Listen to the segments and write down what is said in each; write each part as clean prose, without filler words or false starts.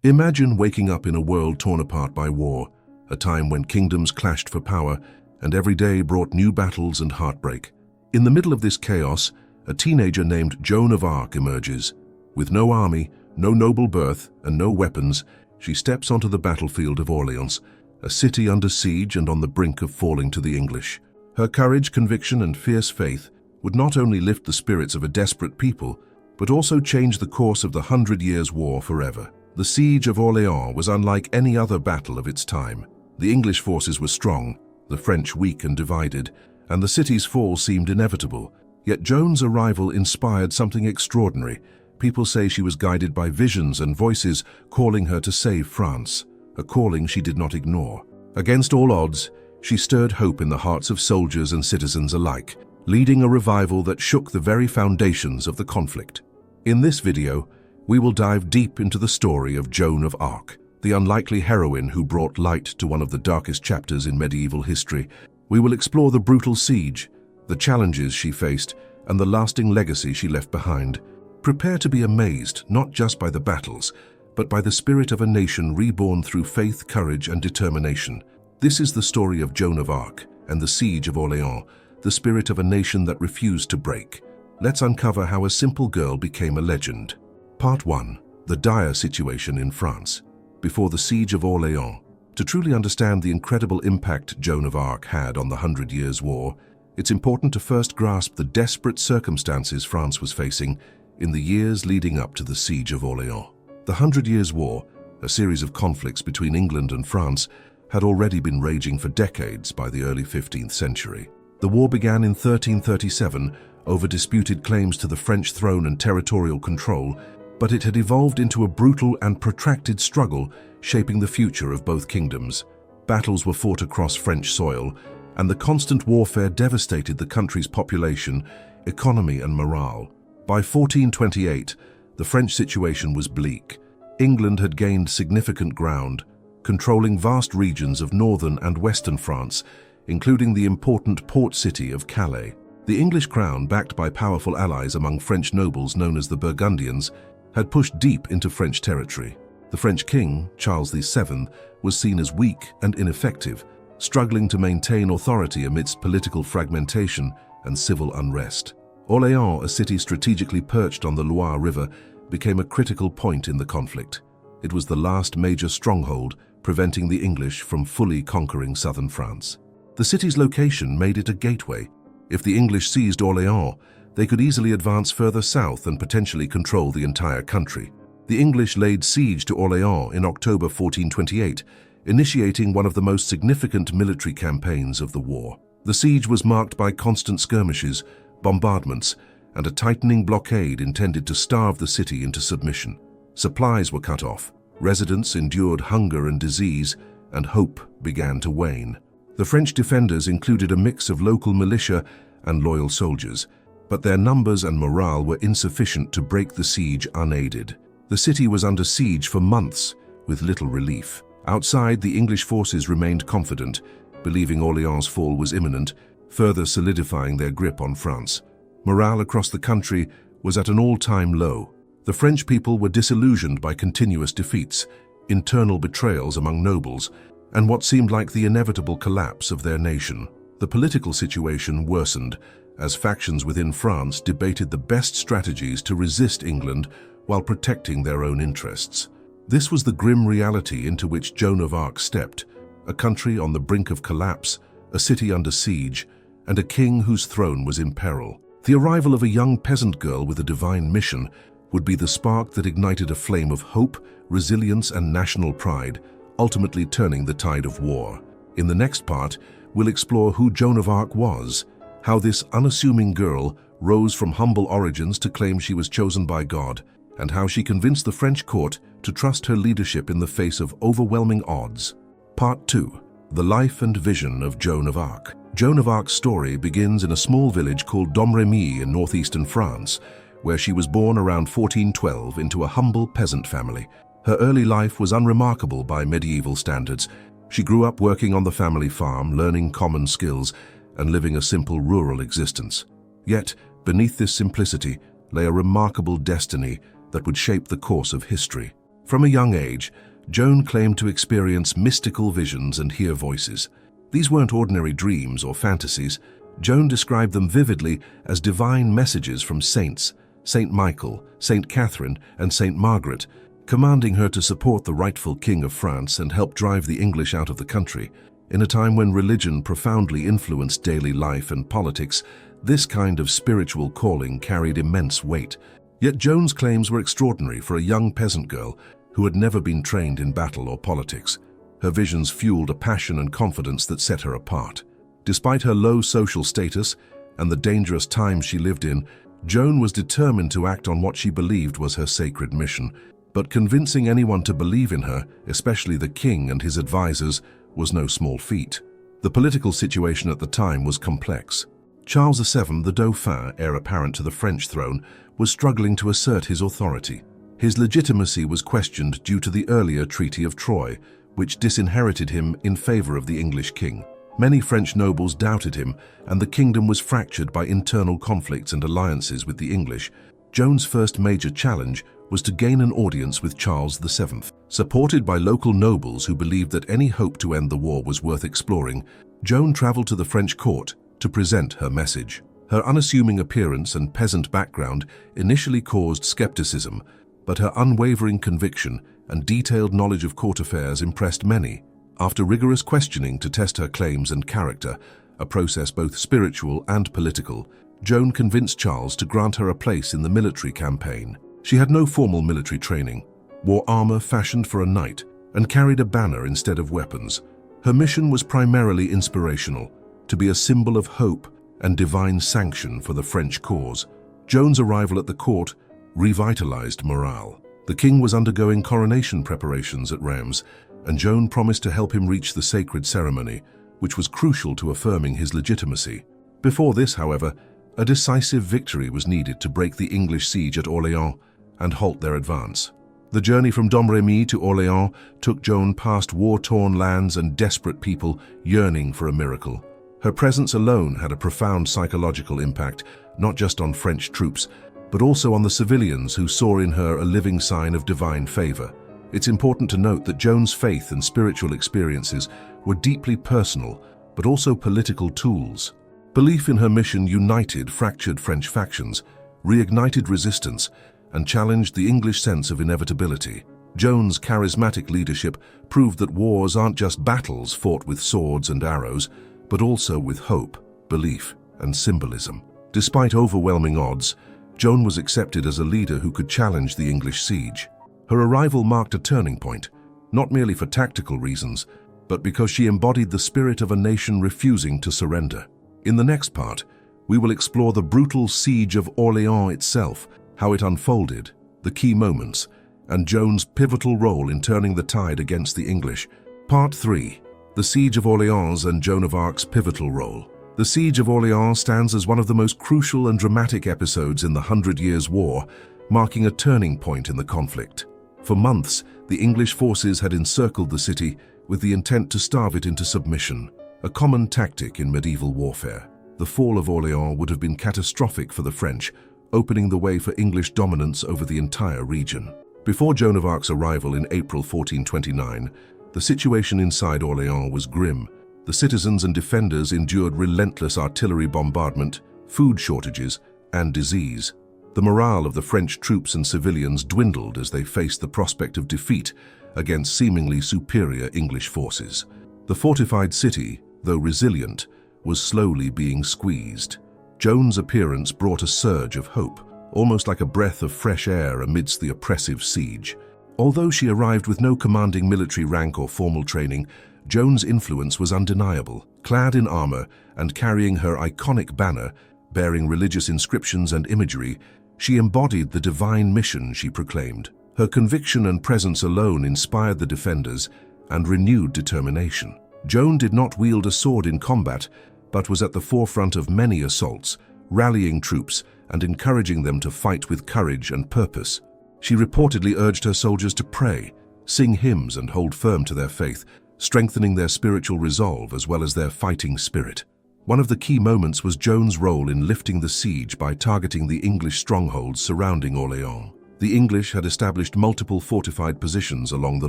Imagine waking up in a world torn apart by war, a time when kingdoms clashed for power, and every day brought new battles and heartbreak. In the middle of this chaos, a teenager named Joan of Arc emerges. With no army, no noble birth, and no weapons, she steps onto the battlefield of Orléans, a city under siege and on the brink of falling to the English. Her courage, conviction, and fierce faith would not only lift the spirits of a desperate people, but also change the course of the 100 Years' War forever. The Siege of Orléans was unlike any other battle of its time. The English forces were strong, the French weak and divided, and the city's fall seemed inevitable. Yet Joan's arrival inspired something extraordinary. People say she was guided by visions and voices calling her to save France, a calling she did not ignore. Against all odds, she stirred hope in the hearts of soldiers and citizens alike, leading a revival that shook the very foundations of the conflict. In this video, we will dive deep into the story of Joan of Arc, the unlikely heroine who brought light to one of the darkest chapters in medieval history. We will explore the brutal siege, the challenges she faced, and the lasting legacy she left behind. Prepare to be amazed not just by the battles, but by the spirit of a nation reborn through faith, courage, and determination. This is the story of Joan of Arc and the Siege of Orléans, the spirit of a nation that refused to break. Let's uncover how a simple girl became a legend. Part 1. The dire situation in France. Before the Siege of Orléans, to truly understand the incredible impact Joan of Arc had on the 100 Years' War, it's important to first grasp the desperate circumstances France was facing in the years leading up to the Siege of Orléans. The 100 Years' War, a series of conflicts between England and France, had already been raging for decades by the early 15th century. The war began in 1337 over disputed claims to the French throne and territorial control, but it had evolved into a brutal and protracted struggle shaping the future of both kingdoms. Battles were fought across French soil, and the constant warfare devastated the country's population, economy, and morale. By 1428, the French situation was bleak. England had gained significant ground, controlling vast regions of northern and western France, including the important port city of Calais. The English crown, backed by powerful allies among French nobles known as the Burgundians, had pushed deep into French territory. The French king, Charles VII, was seen as weak and ineffective, struggling to maintain authority amidst political fragmentation and civil unrest. Orléans, a city strategically perched on the Loire River, became a critical point in the conflict. It was the last major stronghold, preventing the English from fully conquering southern France. The city's location made it a gateway. If the English seized Orléans, they could easily advance further south and potentially control the entire country. The English laid siege to Orléans in October 1428, initiating one of the most significant military campaigns of the war. The siege was marked by constant skirmishes, bombardments, and a tightening blockade intended to starve the city into submission. Supplies were cut off, residents endured hunger and disease, and hope began to wane. The French defenders included a mix of local militia and loyal soldiers, but their numbers and morale were insufficient to break the siege unaided. The city was under siege for months, with little relief. Outside, the English forces remained confident, believing Orléans' fall was imminent, further solidifying their grip on France. Morale across the country was at an all-time low. The French people were disillusioned by continuous defeats, internal betrayals among nobles, and what seemed like the inevitable collapse of their nation. The political situation worsened, as factions within France debated the best strategies to resist England while protecting their own interests. This was the grim reality into which Joan of Arc stepped, a country on the brink of collapse, a city under siege, and a king whose throne was in peril. The arrival of a young peasant girl with a divine mission would be the spark that ignited a flame of hope, resilience, and national pride, ultimately turning the tide of war. In the next part, we'll explore who Joan of Arc was, how this unassuming girl rose from humble origins to claim she was chosen by God, and how she convinced the French court to trust her leadership in the face of overwhelming odds. Part 2. The Life and Vision of Joan of Arc. Joan of Arc's story begins in a small village called Domremy in northeastern France, where she was born around 1412 into a humble peasant family. Her early life was unremarkable by medieval standards. She grew up working on the family farm, learning common skills, and living a simple rural existence. Yet, beneath this simplicity lay a remarkable destiny that would shape the course of history. From a young age, Joan claimed to experience mystical visions and hear voices. These weren't ordinary dreams or fantasies. Joan described them vividly as divine messages from saints, Saint Michael, Saint Catherine, and Saint Margaret, commanding her to support the rightful King of France and help drive the English out of the country. In a time when religion profoundly influenced daily life and politics, this kind of spiritual calling carried immense weight. Yet Joan's claims were extraordinary for a young peasant girl who had never been trained in battle or politics. Her visions fueled a passion and confidence that set her apart. Despite her low social status and the dangerous times she lived in, Joan was determined to act on what she believed was her sacred mission. But convincing anyone to believe in her, especially the king and his advisors, was no small feat. The political situation at the time was complex. Charles VII, the Dauphin, heir apparent to the French throne, was struggling to assert his authority. His legitimacy was questioned due to the earlier Treaty of Troyes, which disinherited him in favor of the English king. Many French nobles doubted him, and the kingdom was fractured by internal conflicts and alliances with the English. Joan's first major challenge was to gain an audience with Charles VII. Supported by local nobles who believed that any hope to end the war was worth exploring, Joan traveled to the French court to present her message. Her unassuming appearance and peasant background initially caused skepticism, but her unwavering conviction and detailed knowledge of court affairs impressed many. After rigorous questioning to test her claims and character, a process both spiritual and political, Joan convinced Charles to grant her a place in the military campaign. She had no formal military training, wore armor fashioned for a knight, and carried a banner instead of weapons. Her mission was primarily inspirational, to be a symbol of hope and divine sanction for the French cause. Joan's arrival at the court revitalized morale. The king was undergoing coronation preparations at Reims, and Joan promised to help him reach the sacred ceremony, which was crucial to affirming his legitimacy. Before this, however, a decisive victory was needed to break the English siege at Orléans and halt their advance. The journey from Domremy to Orléans took Joan past war-torn lands and desperate people yearning for a miracle. Her presence alone had a profound psychological impact, not just on French troops, but also on the civilians who saw in her a living sign of divine favor. It's important to note that Joan's faith and spiritual experiences were deeply personal, but also political tools. Belief in her mission united fractured French factions, reignited resistance, and challenged the English sense of inevitability. Joan's charismatic leadership proved that wars aren't just battles fought with swords and arrows, but also with hope, belief, and symbolism. Despite overwhelming odds, Joan was accepted as a leader who could challenge the English siege. Her arrival marked a turning point, not merely for tactical reasons, but because she embodied the spirit of a nation refusing to surrender. In the next part, we will explore the brutal Siege of Orléans itself, how it unfolded, the key moments, and Joan's pivotal role in turning the tide against the English. Part 3. The Siege of Orléans and Joan of Arc's pivotal role. The Siege of Orléans stands as one of the most crucial and dramatic episodes in the 100 Years' War, marking a turning point in the conflict. For months, the English forces had encircled the city with the intent to starve it into submission, a common tactic in medieval warfare. The fall of Orléans would have been catastrophic for the French, opening the way for English dominance over the entire region. Before Joan of Arc's arrival in April 1429, the situation inside Orléans was grim. The citizens and defenders endured relentless artillery bombardment, food shortages, and disease. The morale of the French troops and civilians dwindled as they faced the prospect of defeat against seemingly superior English forces. The fortified city, though resilient, was slowly being squeezed. Joan's appearance brought a surge of hope, almost like a breath of fresh air amidst the oppressive siege. Although she arrived with no commanding military rank or formal training, Joan's influence was undeniable. Clad in armor and carrying her iconic banner, bearing religious inscriptions and imagery, she embodied the divine mission she proclaimed. Her conviction and presence alone inspired the defenders and renewed determination. Joan did not wield a sword in combat, but was at the forefront of many assaults, rallying troops and encouraging them to fight with courage and purpose. She reportedly urged her soldiers to pray, sing hymns, and hold firm to their faith, strengthening their spiritual resolve as well as their fighting spirit. One of the key moments was Joan's role in lifting the siege by targeting the English strongholds surrounding Orléans. The English had established multiple fortified positions along the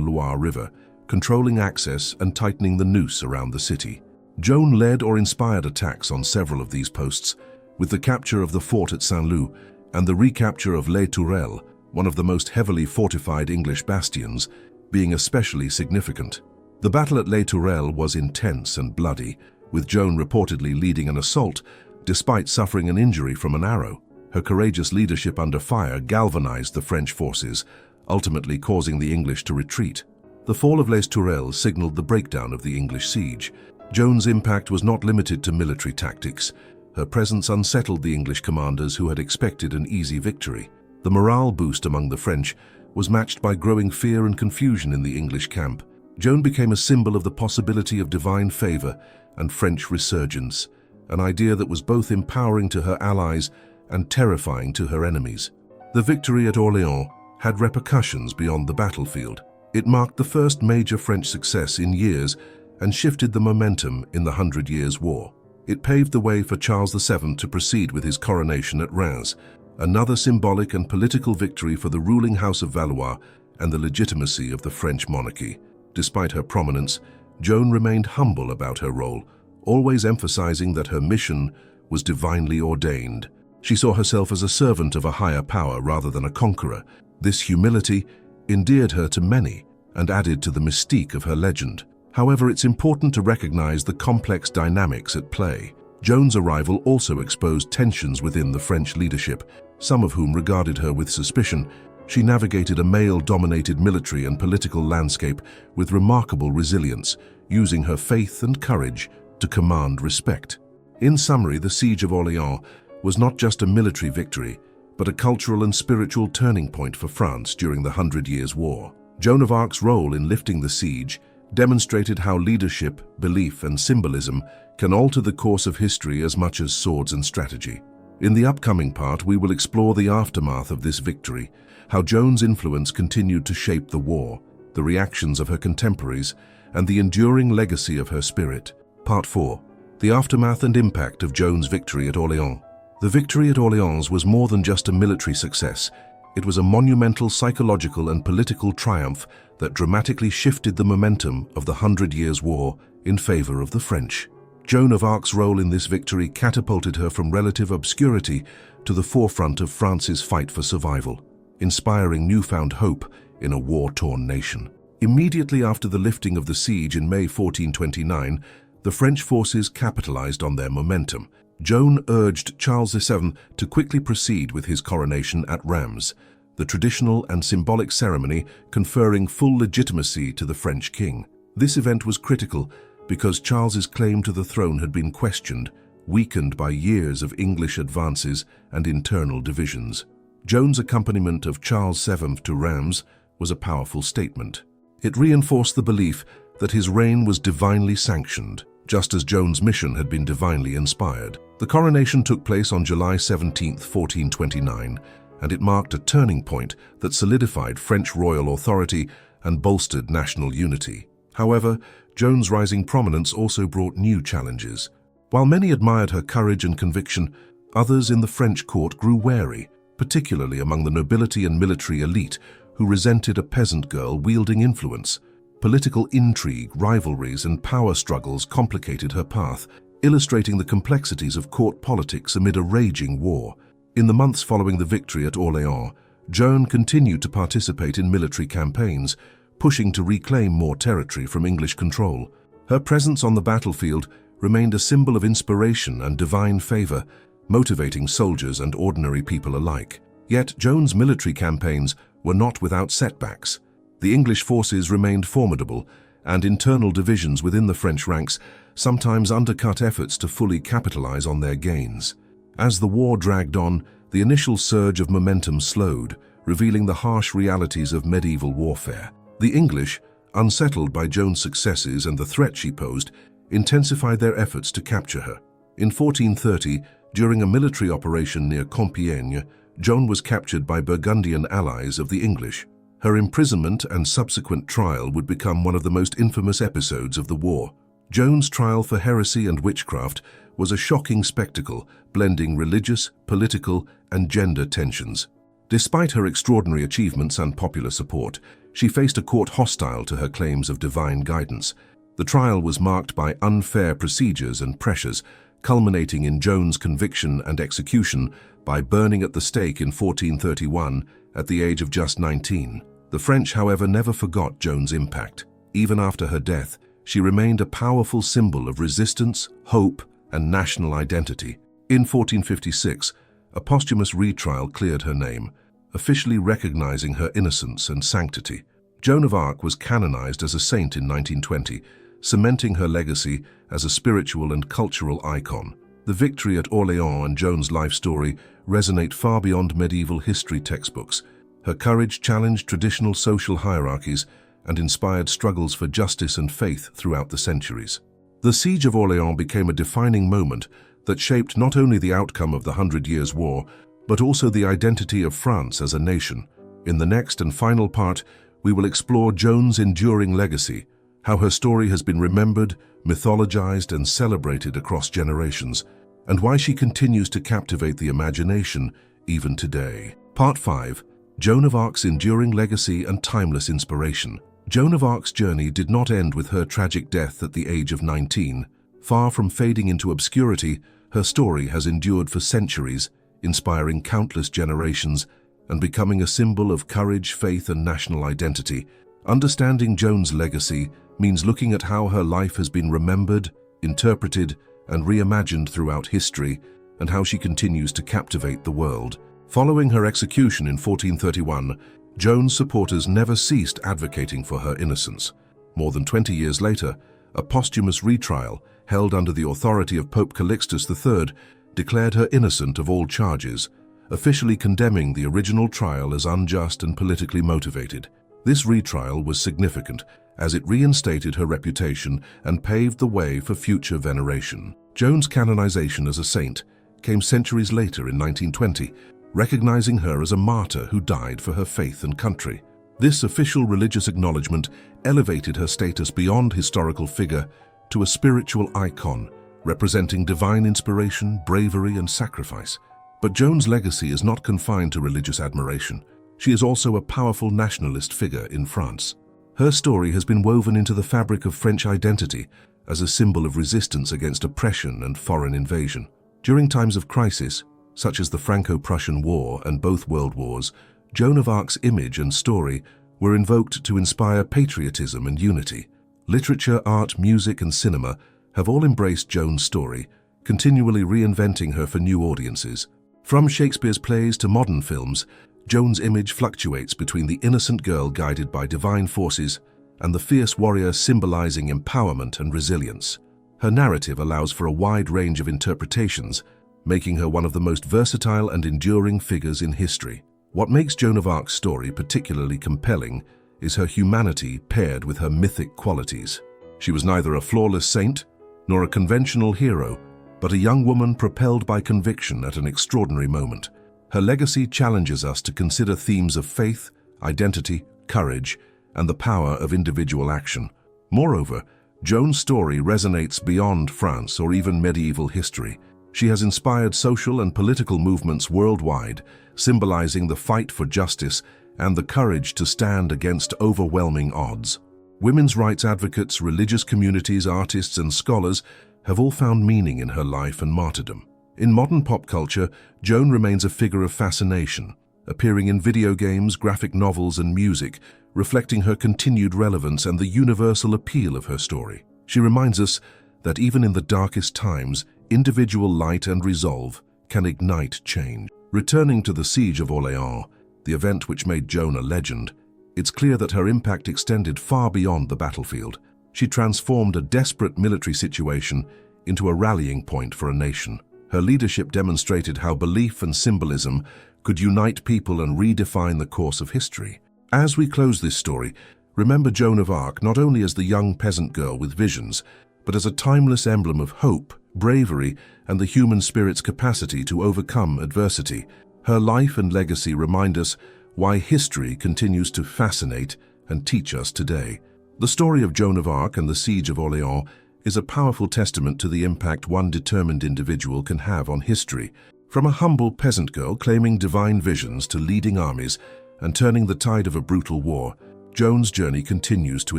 Loire River, controlling access and tightening the noose around the city. Joan led or inspired attacks on several of these posts, with the capture of the fort at Saint-Lô and the recapture of Les Tourelles, one of the most heavily fortified English bastions, being especially significant. The battle at Les Tourelles was intense and bloody, with Joan reportedly leading an assault despite suffering an injury from an arrow. Her courageous leadership under fire galvanized the French forces, ultimately causing the English to retreat. The fall of Les Tourelles signaled the breakdown of the English siege. Joan's impact was not limited to military tactics. Her presence unsettled the English commanders who had expected an easy victory. The morale boost among the French was matched by growing fear and confusion in the English camp. Joan became a symbol of the possibility of divine favor and French resurgence, an idea that was both empowering to her allies and terrifying to her enemies. The victory at Orléans had repercussions beyond the battlefield. It marked the first major French success in years and shifted the momentum in the 100 Years' War. It paved the way for Charles VII to proceed with his coronation at Reims, another symbolic and political victory for the ruling House of Valois and the legitimacy of the French monarchy. Despite her prominence, Joan remained humble about her role, always emphasizing that her mission was divinely ordained. She saw herself as a servant of a higher power rather than a conqueror. This humility endeared her to many and added to the mystique of her legend. However, it's important to recognize the complex dynamics at play. Joan's arrival also exposed tensions within the French leadership, some of whom regarded her with suspicion. She navigated a male-dominated military and political landscape with remarkable resilience, using her faith and courage to command respect. In summary, the Siege of Orléans was not just a military victory, but a cultural and spiritual turning point for France during the 100 Years' War. Joan of Arc's role in lifting the siege demonstrated how leadership, belief, and symbolism can alter the course of history as much as swords and strategy. In the upcoming part, we will explore the aftermath of this victory, how Joan's influence continued to shape the war, the reactions of her contemporaries, and the enduring legacy of her spirit. Part 4. The aftermath and impact of Joan's victory at Orléans. The victory at Orléans was more than just a military success. It was a monumental psychological and political triumph that dramatically shifted the momentum of the 100 Years' War in favor of the French. Joan of Arc's role in this victory catapulted her from relative obscurity to the forefront of France's fight for survival, inspiring newfound hope in a war-torn nation. Immediately after the lifting of the siege in May 1429, the French forces capitalized on their momentum. Joan urged Charles VII to quickly proceed with his coronation at Reims, the traditional and symbolic ceremony conferring full legitimacy to the French king. This event was critical because Charles's claim to the throne had been questioned, weakened by years of English advances and internal divisions. Joan's accompaniment of Charles VII to Reims was a powerful statement. It reinforced the belief that his reign was divinely sanctioned, just as Joan's mission had been divinely inspired. The coronation took place on July 17, 1429, and it marked a turning point that solidified French royal authority and bolstered national unity. However, Joan's rising prominence also brought new challenges. While many admired her courage and conviction, others in the French court grew wary, particularly among the nobility and military elite who resented a peasant girl wielding influence. Political intrigue, rivalries, and power struggles complicated her path, illustrating the complexities of court politics amid a raging war. In the months following the victory at Orléans, Joan continued to participate in military campaigns, pushing to reclaim more territory from English control. Her presence on the battlefield remained a symbol of inspiration and divine favor, motivating soldiers and ordinary people alike. Yet Joan's military campaigns were not without setbacks. The English forces remained formidable, and internal divisions within the French ranks sometimes undercut efforts to fully capitalize on their gains. As the war dragged on, the initial surge of momentum slowed, revealing the harsh realities of medieval warfare. The English, unsettled by Joan's successes and the threat she posed, intensified their efforts to capture her. In 1430, during a military operation near Compiègne, Joan was captured by Burgundian allies of the English. Her imprisonment and subsequent trial would become one of the most infamous episodes of the war. Joan's trial for heresy and witchcraft was a shocking spectacle, blending religious, political, and gender tensions. Despite her extraordinary achievements and popular support, she faced a court hostile to her claims of divine guidance. The trial was marked by unfair procedures and pressures, culminating in Joan's conviction and execution by burning at the stake in 1431 at the age of just 19. The French, however, never forgot Joan's impact. Even after her death, she remained a powerful symbol of resistance, hope, and national identity. In 1456, a posthumous retrial cleared her name, officially recognizing her innocence and sanctity. Joan of Arc was canonized as a saint in 1920, cementing her legacy as a spiritual and cultural icon. The victory at Orléans and Joan's life story resonate far beyond medieval history textbooks. Her courage challenged traditional social hierarchies and inspired struggles for justice and faith throughout the centuries. The Siege of Orléans became a defining moment that shaped not only the outcome of the 100 Years' War, but also the identity of France as a nation. In the next and final part, we will explore Joan's enduring legacy, how her story has been remembered, mythologized, and celebrated across generations, and why she continues to captivate the imagination even today. Part 5. Joan of Arc's enduring legacy and timeless inspiration. Joan of Arc's journey did not end with her tragic death at the age of 19. Far from fading into obscurity, her story has endured for centuries, inspiring countless generations and becoming a symbol of courage, faith, and national identity. Understanding Joan's legacy means looking at how her life has been remembered, interpreted, and reimagined throughout history, and how she continues to captivate the world. Following her execution in 1431, Joan's supporters never ceased advocating for her innocence. More than 20 years later, a posthumous retrial, held under the authority of Pope Calixtus III, declared her innocent of all charges, officially condemning the original trial as unjust and politically motivated. This retrial was significant, as it reinstated her reputation and paved the way for future veneration. Joan's canonization as a saint came centuries later in 1920, recognizing her as a martyr who died for her faith and country. This official religious acknowledgement elevated her status beyond historical figure to a spiritual icon, representing divine inspiration, bravery, and sacrifice. But Joan's legacy is not confined to religious admiration. She is also a powerful nationalist figure in France. Her story has been woven into the fabric of French identity as a symbol of resistance against oppression and foreign invasion. During times of crisis, such as the Franco-Prussian War and both World Wars, Joan of Arc's image and story were invoked to inspire patriotism and unity. Literature, art, music, and cinema have all embraced Joan's story, continually reinventing her for new audiences. From Shakespeare's plays to modern films, Joan's image fluctuates between the innocent girl guided by divine forces and the fierce warrior symbolizing empowerment and resilience. Her narrative allows for a wide range of interpretations, making her one of the most versatile and enduring figures in history. What makes Joan of Arc's story particularly compelling is her humanity paired with her mythic qualities. She was neither a flawless saint nor a conventional hero, but a young woman propelled by conviction at an extraordinary moment. Her legacy challenges us to consider themes of faith, identity, courage, and the power of individual action. Moreover, Joan's story resonates beyond France or even medieval history. She has inspired social and political movements worldwide, symbolizing the fight for justice and the courage to stand against overwhelming odds. Women's rights advocates, religious communities, artists, and scholars have all found meaning in her life and martyrdom. In modern pop culture, Joan remains a figure of fascination, appearing in video games, graphic novels, and music, reflecting her continued relevance and the universal appeal of her story. She reminds us that even in the darkest times, individual light and resolve can ignite change. Returning to the Siege of Orléans, the event which made Joan a legend, it's clear that her impact extended far beyond the battlefield. She transformed a desperate military situation into a rallying point for a nation. Her leadership demonstrated how belief and symbolism could unite people and redefine the course of history. As we close this story, remember Joan of Arc not only as the young peasant girl with visions, but as a timeless emblem of hope, bravery, and the human spirit's capacity to overcome adversity. Her life and legacy remind us why history continues to fascinate and teach us today. The story of Joan of Arc and the Siege of Orléans is a powerful testament to the impact one determined individual can have on history. From a humble peasant girl claiming divine visions to leading armies and turning the tide of a brutal war, Joan's journey continues to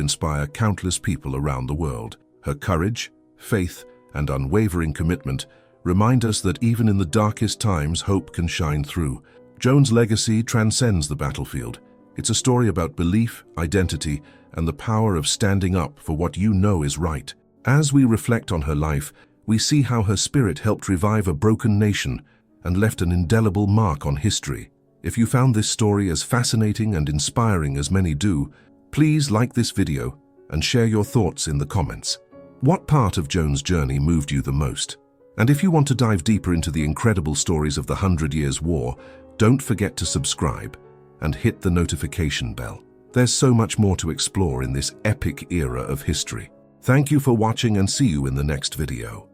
inspire countless people around the world. Her courage, faith, and unwavering commitment remind us that even in the darkest times, hope can shine through. Joan's legacy transcends the battlefield. It's a story about belief, identity, and the power of standing up for what you know is right. As we reflect on her life, we see how her spirit helped revive a broken nation and left an indelible mark on history. If you found this story as fascinating and inspiring as many do, please like this video and share your thoughts in the comments. What part of Joan's journey moved you the most? And if you want to dive deeper into the incredible stories of the 100 Years' War, don't forget to subscribe and hit the notification bell. There's so much more to explore in this epic era of history. Thank you for watching and see you in the next video.